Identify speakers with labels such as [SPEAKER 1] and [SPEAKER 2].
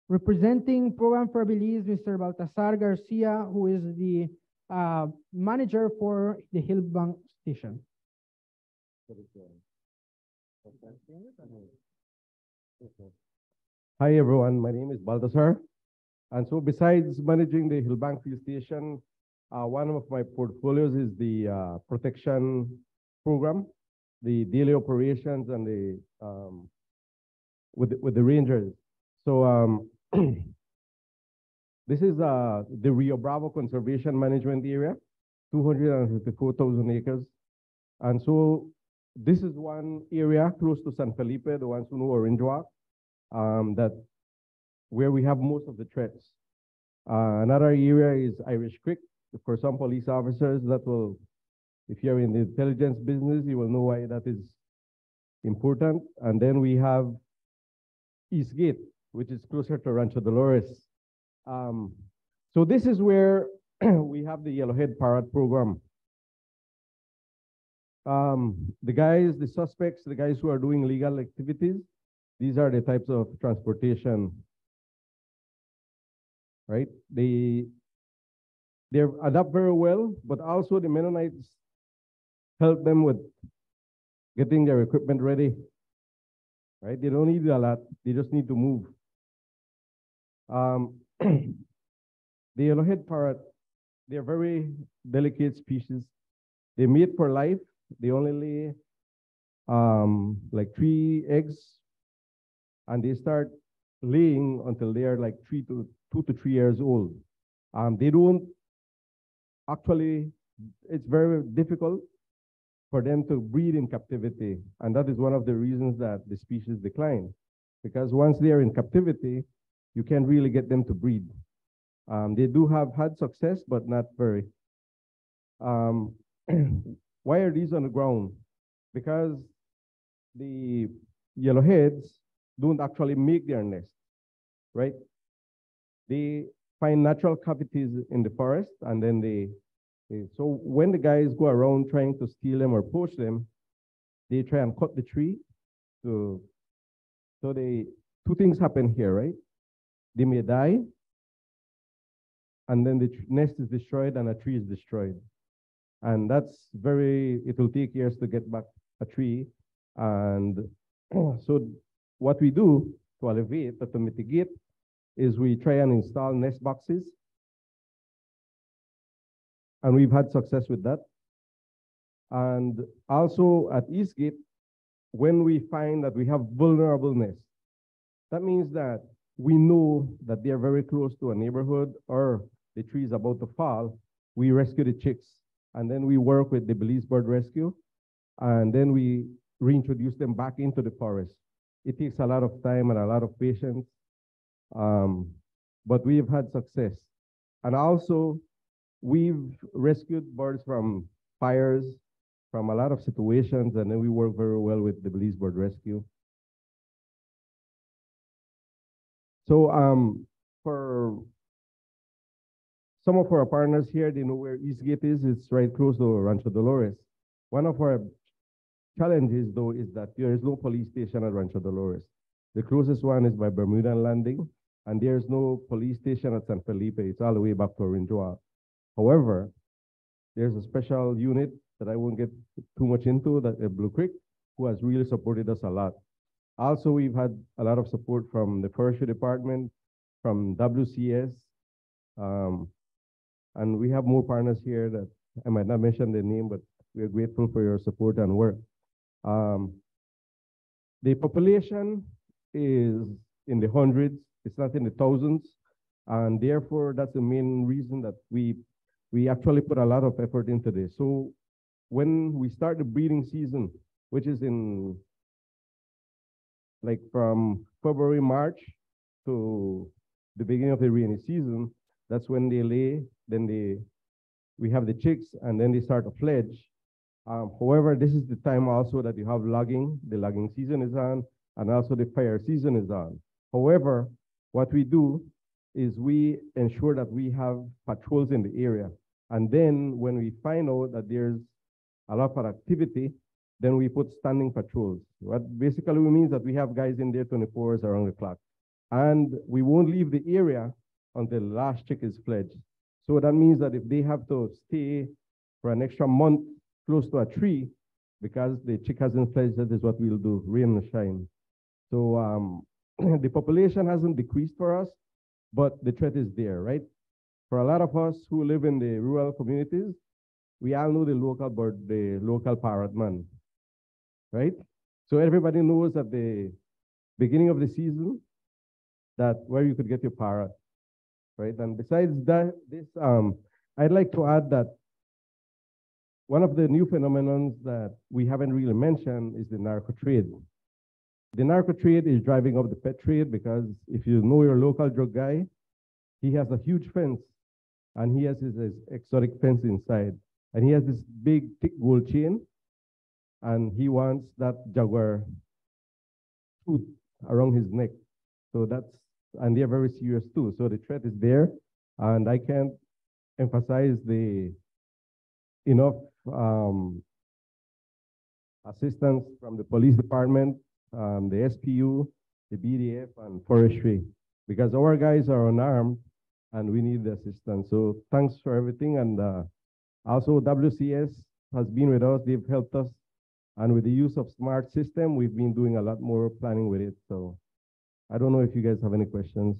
[SPEAKER 1] Representing Program for Belize, Mr. Baltasar Garcia, who is the manager for the Hillbank station.
[SPEAKER 2] Hi everyone, my name is Baltasar. And so besides managing the Hillbank Field Station, one of my portfolios is the protection program, the daily operations and the with the rangers. So this is the Rio Bravo Conservation Management Area, 254,000 acres. And so this is one area close to San Felipe, the ones who know Orange WAP, that where we have most of the threats. Another area is Irish Creek. For some police officers, that will, if you're in the intelligence business, you will know why that is important. And then we have East Gate, which is closer to Rancho Dolores. So this is where we have the Yellowhead Parrot program. The suspects, the guys who are doing illegal activities, these are the types of transportation, right? They adapt very well, but also the Mennonites help them with getting their equipment ready, right? They don't need a lot, they just need to move. The Yellowhead Parrot, they're very delicate species. They mate for life. They only lay like 3 eggs, and they start laying until they are like 2 to 3 years old. They don't actually, it's very difficult for them to breed in captivity. And that is one of the reasons that the species decline. Because once they are in captivity, you can't really get them to breed. They do have had success, but not very. Why are these on the ground? Because the yellowheads don't actually make their nest, right? They find natural cavities in the forest, and then so when the guys go around trying to steal them or poach them, they try and cut the tree. So two things happen here, right? They may die, and then the nest is destroyed and a tree is destroyed. And that's it will take years to get back a tree. And so what we do to alleviate or to mitigate is we try and install nest boxes. And we've had success with that. And also at Eastgate, when we find that we have vulnerable nests, that means that we know that they are very close to a neighborhood or the tree is about to fall, we rescue the chicks. And then we work with the Belize Bird Rescue, and then we reintroduce them back into the forest. It takes a lot of time and a lot of patience, but we've had success. And also, we've rescued birds from fires, from a lot of situations, and then we work very well with the Belize Bird Rescue. So for some of our partners here, they know where Eastgate is. It's right close to Rancho Dolores. One of our challenges, though, is that there is no police station at Rancho Dolores. The closest one is by Bermudan Landing, and there's no police station at San Felipe. It's all the way back to Orange WAP. However, there's a special unit that I won't get too much into, that Blue Creek, who has really supported us a lot. Also, we've had a lot of support from the Forestry Department, from WCS, and we have more partners here that I might not mention their name, but we are grateful for your support and work. The population is in the hundreds, it's not in the thousands, and therefore that's the main reason that we actually put a lot of effort into this. So when we start the breeding season, which is in like from February, March to the beginning of the rainy season, that's when they lay, then we have the chicks, and then they start to fledge. However, this is the time also that you have logging. The logging season is on, and also the fire season is on. However, what we do is we ensure that we have patrols in the area. And then when we find out that there's a lot of activity, then we put standing patrols. What basically means that we have guys in there 24 hours around the clock. and we won't leave the area until the last chick is fledged. So that means that if they have to stay for an extra month close to a tree because the chick hasn't fledged, that is what we'll do, rain or shine. So the population hasn't decreased for us, but the threat is there, right? For a lot of us who live in the rural communities, we all know the local parrot man, right? So everybody knows at the beginning of the season that where you could get your parrot, right? And besides that, I'd like to add that one of the new phenomenons that we haven't really mentioned is the narco trade. The narco trade is driving up the pet trade because if you know your local drug guy, he has a huge fence and he has his exotic fence inside. And he has this big thick gold chain and he wants that jaguar tooth around his neck. So and they're very serious too. So the threat is there. And I can't emphasize enough assistance from the police department, the SPU, the BDF, and forestry, because our guys are unarmed and we need the assistance. So thanks for everything. And also WCS has been with us. They've helped us. And with the use of smart system, we've been doing a lot more planning with it. So I don't know if you guys have any questions.